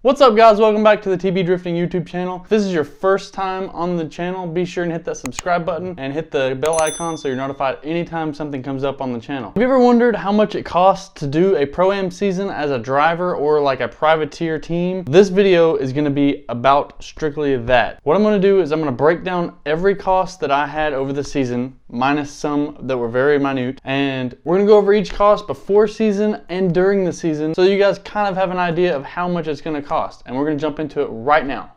What's up guys, welcome back to the TB Drifting YouTube channel. If this is your first time on the channel, be sure and hit that subscribe button and hit the bell icon so you're notified anytime something comes up on the channel. Have you ever wondered how much it costs to do a Pro-Am season as a driver or like a privateer team? This video is going to be about strictly that. What I'm going to do is I'm going to break down every cost that I had over the season, minus some that were very minute, and we're going to go over each cost before season and during the season so you guys kind of have an idea of how much it's going to cost. And we're going to jump into it right now.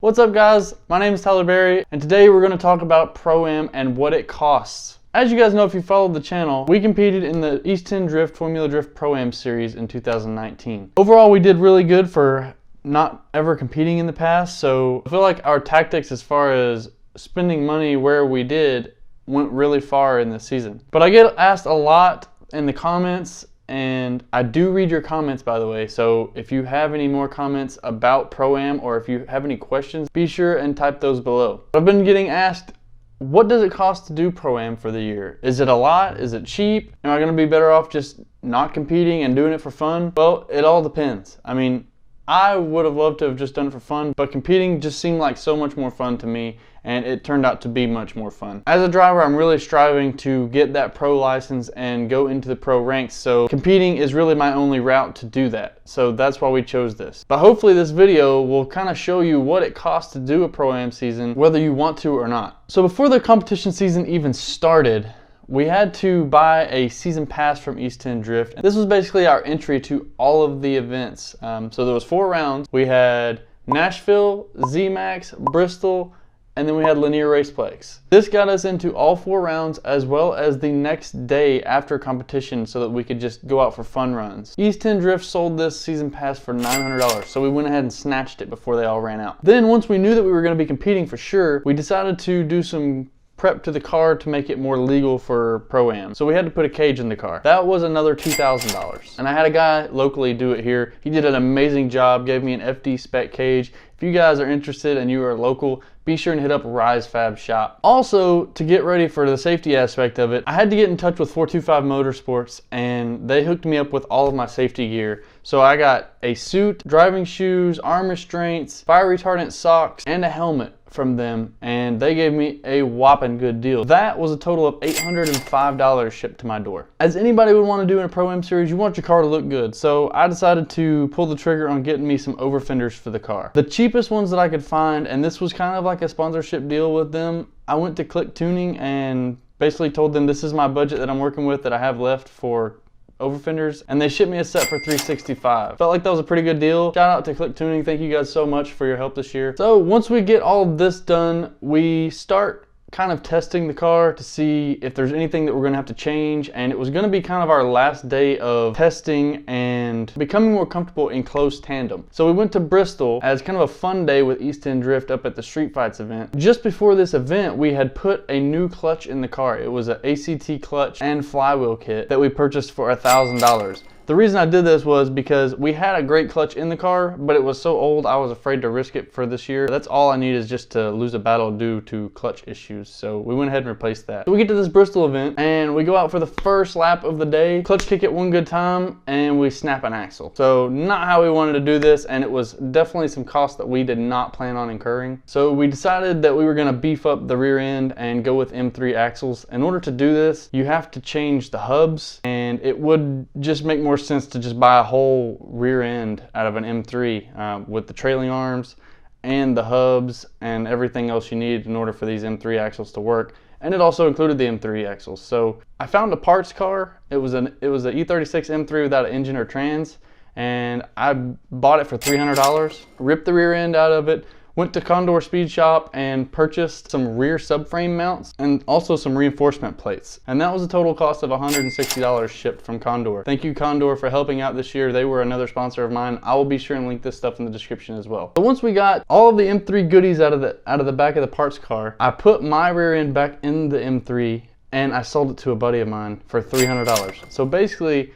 What's up guys, my name is Tyler Berry, and today we're going to talk about Pro-Am and what it costs. As you guys know, if you followed the channel, we competed in the East10Drift Formula Drift Pro-Am series in 2019. Overall, we did really good for not ever competing in the past, so I feel like our tactics as far as spending money where we did went really far in this season. But I get asked a lot in the comments, and I do read your comments, by the way, so if you have any more comments about Pro-Am or if you have any questions, be sure and type those below. I've been getting asked, what does it cost to do Pro-Am for the year? Is it a lot? Is it cheap? Am I going to be better off just not competing and doing it for fun? Well, it all depends. I mean, I would have loved to have just done it for fun, but competing just seemed like so much more fun to me, and it turned out to be much more fun. As a driver, I'm really striving to get that pro license and go into the pro ranks, so competing is really my only route to do that. So that's why we chose this. But hopefully this video will kind of show you what it costs to do a Pro-Am season, whether you want to or not. So before the competition season even started, we had to buy a season pass from East10Drift. This was basically our entry to all of the events. So there was 4 rounds. We had Nashville, ZMAX, Bristol, and then we had Linear Raceplex. This got us into all 4 rounds as well as the next day after competition so that we could just go out for fun runs. East10Drift sold this season pass for $900, so we went ahead and snatched it before they all ran out. Then once we knew that we were going to be competing for sure, we decided to do some prep to the car to make it more legal for Pro-Am. So we had to put a cage in the car. That was another $2,000. And I had a guy locally do it here. He did an amazing job, gave me an FD spec cage. If you guys are interested and you are local, be sure and hit up Rise Fab Shop. Also, to get ready for the safety aspect of it, I had to get in touch with 425 Motorsports, and they hooked me up with all of my safety gear. So I got a suit, driving shoes, arm restraints, fire retardant socks, and a helmet from them, and they gave me a whopping good deal. That was a total of $805 shipped to my door. As anybody would want to do in a Pro-Am series, you want your car to look good, so I decided to pull the trigger on getting me some over fenders for the car. The cheapest ones that I could find, and this was kind of like a sponsorship deal with them, I went to Cliq Tuning and basically told them this is my budget that I'm working with that I have left for over fenders, and they shipped me a set for $365. Felt like that was a pretty good deal. Shout out to Cliq Tuning. Thank you guys so much for your help this year. So once we get all of this done, we start kind of testing the car to see if there's anything that we're going to have to change, and it was going to be kind of our last day of testing and becoming more comfortable in close tandem. So we went to Bristol as kind of a fun day with East10Drift up at the Street Fights event. Just before this event, we had put a new clutch in the car. It was an ACT clutch and flywheel kit that we purchased for $1,000. The reason I did this was because we had a great clutch in the car, but it was so old I was afraid to risk it for this year. That's all I need is just to lose a battle due to clutch issues. So we went ahead and replaced that. So we get to this Bristol event and we go out for the first lap of the day, clutch kick it one good time, and we snap an axle. So not how we wanted to do this, and it was definitely some cost that we did not plan on incurring. So we decided that we were going to beef up the rear end and go with M3 axles. In order to do this, you have to change the hubs, and it would just make more sense to just buy a whole rear end out of an M3 with the trailing arms and the hubs and everything else you need in order for these M3 axles to work. And it also included the M3 axles. So I found a parts car. It was an E36 M3 without an engine or trans, and I bought it for $300. Ripped the rear end out of it, went to Condor Speed Shop and purchased some rear subframe mounts and also some reinforcement plates. And that was a total cost of $160 shipped from Condor. Thank you, Condor, for helping out this year. They were another sponsor of mine. I will be sure and link this stuff in the description as well. So once we got all of the M3 goodies out of the back of the parts car, I put my rear end back in the M3 and I sold it to a buddy of mine for $300. So basically,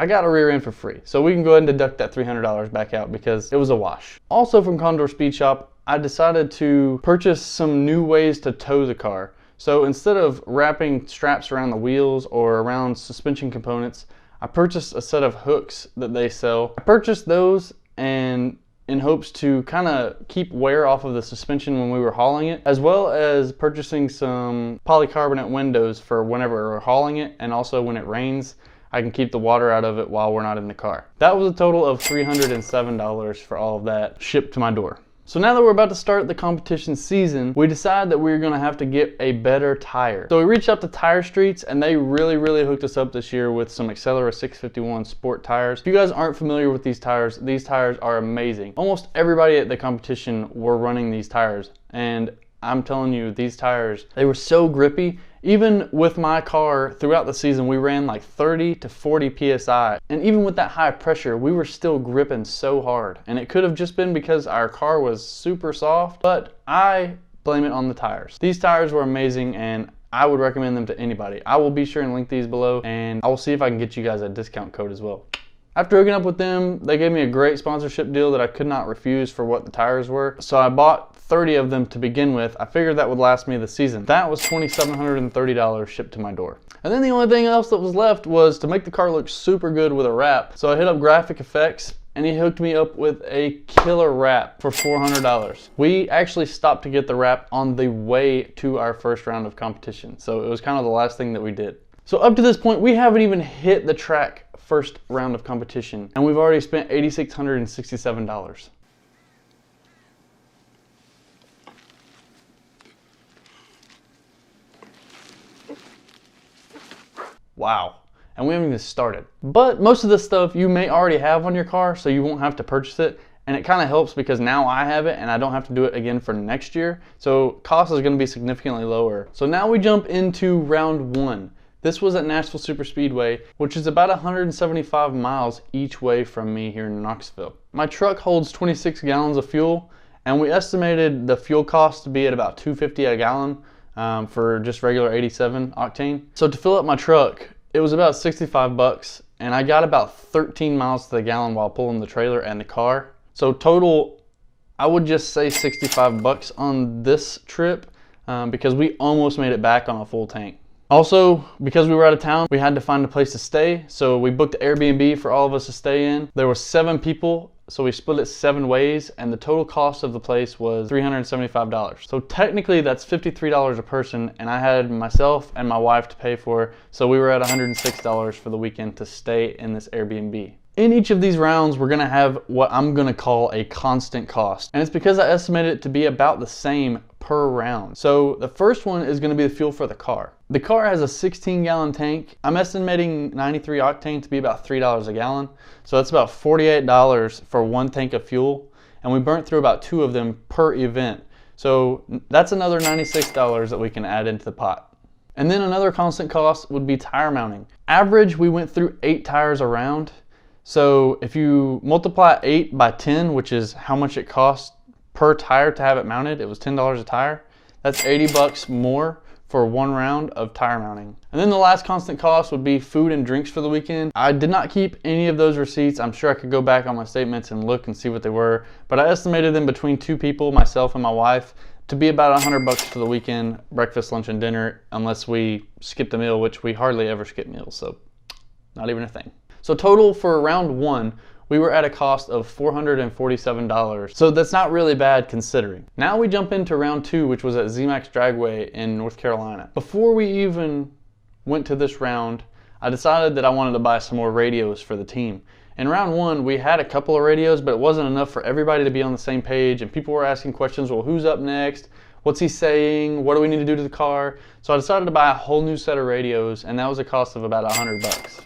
I got a rear end for free, so we can go ahead and deduct that $300 back out because it was a wash. Also from Condor Speed Shop, I decided to purchase some new ways to tow the car. So instead of wrapping straps around the wheels or around suspension components, I purchased a set of hooks that they sell. I purchased those and in hopes to kind of keep wear off of the suspension when we were hauling it, as well as purchasing some polycarbonate windows for whenever we're hauling it, and also when it rains, I can keep the water out of it while we're not in the car. That was a total of $307 for all of that shipped to my door. So now that we're about to start the competition season, we decided that we were gonna have to get a better tire. So we reached out to Tire Streets and they really hooked us up this year with some Exelero 651 sport tires. If you guys aren't familiar with these tires are amazing. Almost everybody at the competition were running these tires, and I'm telling you, these tires, they were so grippy. Even with my car throughout the season, we ran like 30 to 40 PSI. And even with that high pressure, we were still gripping so hard. And it could have just been because our car was super soft, but I blame it on the tires. These tires were amazing and I would recommend them to anybody. I will be sure and link these below, and I will see if I can get you guys a discount code as well. After hooking up with them, they gave me a great sponsorship deal that I could not refuse for what the tires were. So I bought 30 of them to begin with. I figured that would last me the season. That was $2,730 shipped to my door. And then the only thing else that was left was to make the car look super good with a wrap. So I hit up Graphic Effects and he hooked me up with a killer wrap for $400. We actually stopped to get the wrap on the way to our first round of competition. So it was kind of the last thing that we did. So up to this point, we haven't even hit the track first round of competition, and we've already spent $8,667. Wow, and we haven't even started. But most of this stuff you may already have on your car, so you won't have to purchase it, and it kind of helps because now I have it and I don't have to do it again for next year, so cost is going to be significantly lower. So now we jump into round one. This was at Nashville Superspeedway, which is about 175 miles each way from me here in Knoxville. My truck holds 26 gallons of fuel, and we estimated the fuel cost to be at about $2.50 a gallon for just regular 87 octane. So to fill up my truck, it was about 65 bucks, and I got about 13 miles to the gallon while pulling the trailer and the car. So total, I would just say 65 bucks on this trip because we almost made it back on a full tank. Also, because we were out of town, we had to find a place to stay. So we booked Airbnb for all of us to stay in. There were 7 people, so we split it 7 ways, and the total cost of the place was $375. So technically that's $53 a person, and I had myself and my wife to pay for, so we were at $106 for the weekend to stay in this Airbnb. In each of these rounds, we're gonna have what I'm gonna call a constant cost, and it's because I estimated it to be about the same per round. So the first one is gonna be the fuel for the car. The car has a 16-gallon tank. I'm estimating 93 octane to be about $3 a gallon. So that's about $48 for 1 tank of fuel, and we burnt through about 2 of them per event. So that's another $96 that we can add into the pot. And then another constant cost would be tire mounting. Average, we went through 8 tires a round. So if you multiply 8 by 10, which is how much it costs per tire to have it mounted, it was $10 a tire. That's 80 bucks more for 1 round of tire mounting. And then the last constant cost would be food and drinks for the weekend. I did not keep any of those receipts. I'm sure I could go back on my statements and look and see what they were, but I estimated them between 2 people, myself and my wife, to be about 100 bucks for the weekend, breakfast, lunch, and dinner, unless we skipped a meal, which we hardly ever skip meals, so not even a thing. So total for round 1, we were at a cost of $447. So that's not really bad considering. Now we jump into round 2, which was at ZMAX Dragway in North Carolina. Before we even went to this round, I decided that I wanted to buy some more radios for the team. In round 1, we had a couple of radios, but it wasn't enough for everybody to be on the same page, and people were asking questions, well, who's up next? What's he saying? What do we need to do to the car? So I decided to buy a whole new set of radios, and that was a cost of about 100 bucks.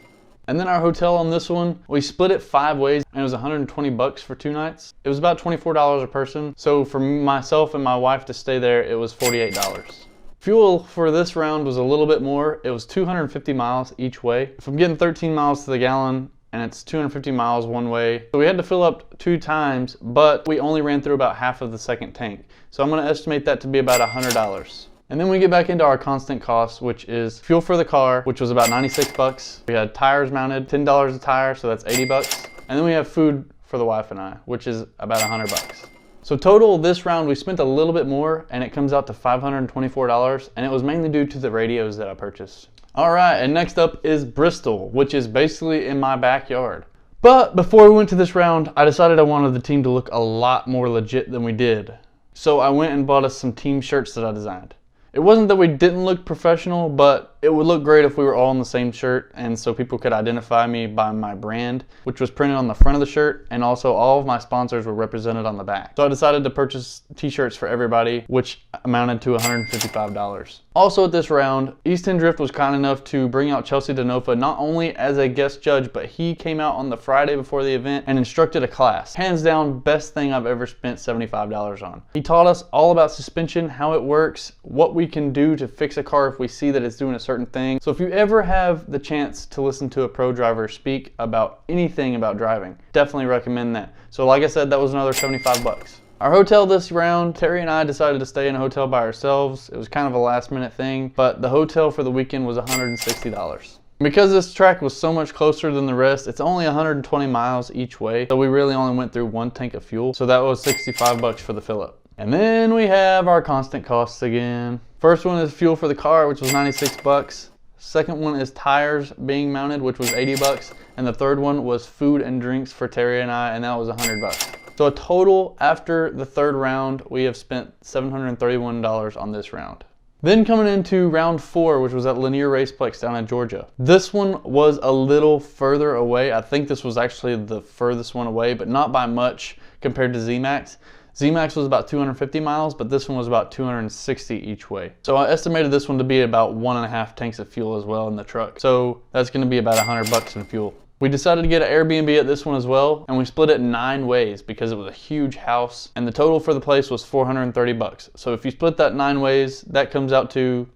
And then our hotel on this one, we split it 5 ways, and it was 120 bucks for 2 nights. It was about $24 a person. So for myself and my wife to stay there, it was $48. Fuel for this round was a little bit more. It was 250 miles each way. If I'm getting 13 miles to the gallon, and it's 250 miles one way. So we had to fill up 2 times, but we only ran through about half of the second tank. So I'm gonna estimate that to be about $100. And then we get back into our constant costs, which is fuel for the car, which was about 96 bucks. We had tires mounted, $10 a tire, so that's 80 bucks. And then we have food for the wife and I, which is about 100 bucks. So total this round we spent a little bit more, and it comes out to $524, and it was mainly due to the radios that I purchased. Alright, and next up is Bristol, which is basically in my backyard. But before we went to this round, I decided I wanted the team to look a lot more legit than we did. So I went and bought us some team shirts that I designed. It wasn't that we didn't look professional, but it would look great if we were all in the same shirt, and so people could identify me by my brand, which was printed on the front of the shirt, and also all of my sponsors were represented on the back. So I decided to purchase t-shirts for everybody, which amounted to $155. Also at this round, East10Drift was kind enough to bring out Chelsea DeNofa not only as a guest judge, but he came out on the Friday before the event and instructed a class. Hands down, best thing I've ever spent $75 on. He taught us all about suspension, how it works, what we can do to fix a car if we see that it's doing a certain thing. So if you ever have the chance to listen to a pro driver speak about anything about driving, definitely recommend that. So like I said, that was another 75 bucks. Our hotel this round, Terry and I decided to stay in a hotel by ourselves. It was kind of a last minute thing, but the hotel for the weekend was $160. Because this track was so much closer than the rest, it's only 120 miles each way, so we really only went through 1 tank of fuel, so that was 65 bucks for the fill up. And then we have our constant costs again. First one is fuel for the car, which was 96 bucks. Second one is tires being mounted, which was 80 bucks. And the third one was food and drinks for Terry and I, and that was 100 bucks. So a total after the third round, we have spent $731 on this round. Then coming into round 4, which was at Lanier Raceplex down in Georgia. This one was a little further away. I think this was actually the furthest one away, but not by much compared to Z-Max. Z-Max was about 250 miles, but this one was about 260 each way. So I estimated this one to be about 1.5 tanks of fuel as well in the truck. So that's gonna be about 100 bucks in fuel. We decided to get an Airbnb at this one as well, and we split it 9 ways because it was a huge house, and the total for the place was 430 bucks. So if you split that 9 ways, that comes out to,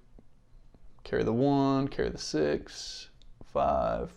carry the 1, carry the 6, 5,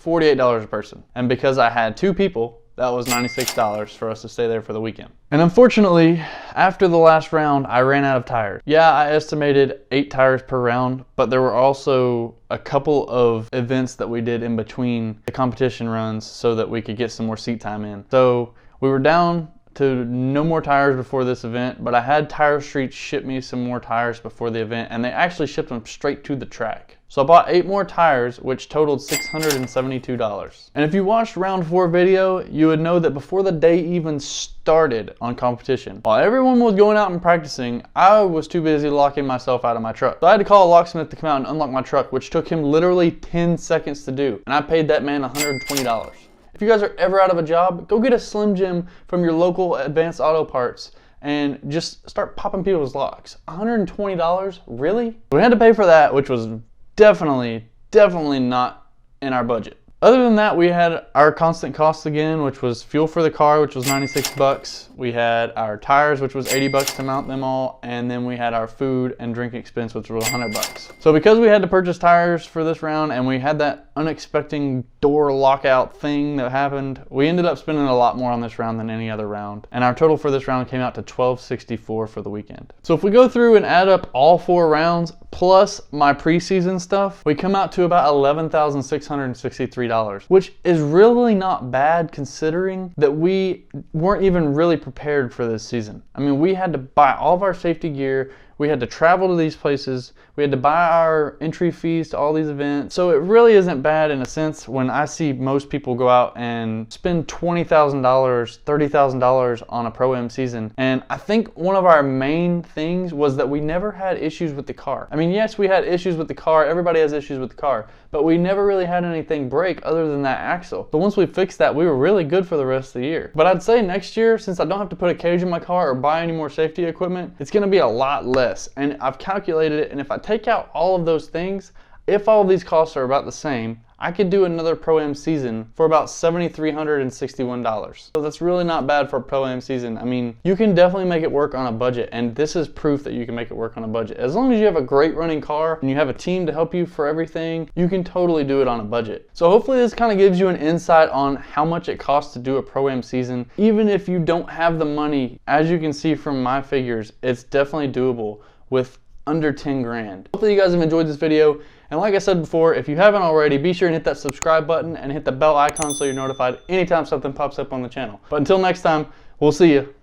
$48 a person. And because I had 2 people, that was $96 for us to stay there for the weekend. And unfortunately, after the last round, I ran out of tires. Yeah, I estimated 8 tires per round, but there were also a couple of events that we did in between the competition runs so that we could get some more seat time in. So we were down to no more tires before this event, but I had Tire Street ship me some more tires before the event, and they actually shipped them straight to the track. So I bought 8 more tires, which totaled $672. And if you watched round 4 video, you would know that before the day even started on competition, while everyone was going out and practicing, I was too busy locking myself out of my truck. So I had to call a locksmith to come out and unlock my truck, which took him literally 10 seconds to do. And I paid that man $120. If you guys are ever out of a job, go get a Slim Jim from your local Advanced Auto Parts and just start popping people's locks. $120? Really? We had to pay for that, which was definitely not in our budget. Other than that, we had our constant costs again, which was fuel for the car, which was 96 bucks. We had our tires, which was 80 bucks to mount them all. And then we had our food and drink expense, which was 100 bucks. So because we had to purchase tires for this round and we had that unexpected door lockout thing that happened, we ended up spending a lot more on this round than any other round. And our total for this round came out to $1,264 for the weekend. So if we go through and add up all 4 rounds, plus my preseason stuff, we come out to about $11,663, which is really not bad considering that we weren't even really prepared for this season. I mean, we had to buy all of our safety gear, we had to travel to these places, we had to buy our entry fees to all these events. So it really isn't bad in a sense when I see most people go out and spend $20,000, $30,000 on a Pro-Am season. And I think one of our main things was that we never had issues with the car. I mean, yes, we had issues with the car. Everybody has issues with the car, but we never really had anything break other than that axle. So once we fixed that, we were really good for the rest of the year. But I'd say next year, since I don't have to put a cage in my car or buy any more safety equipment, it's gonna be a lot less. And I've calculated it, and if I take out all of those things, if all of these costs are about the same, I could do another Pro-Am season for about $7,361. So that's really not bad for a Pro-Am season. I mean, you can definitely make it work on a budget, and this is proof that you can make it work on a budget. As long as you have a great running car and you have a team to help you for everything, you can totally do it on a budget. So hopefully this kind of gives you an insight on how much it costs to do a Pro-Am season. Even if you don't have the money, as you can see from my figures, it's definitely doable with under 10 grand. Hopefully you guys have enjoyed this video. And like I said before, if you haven't already, be sure and hit that subscribe button and hit the bell icon so you're notified anytime something pops up on the channel. But until next time, we'll see you.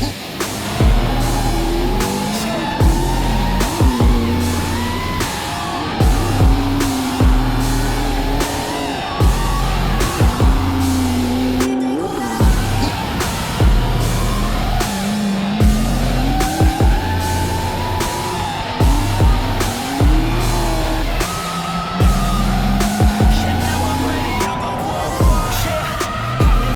Woo!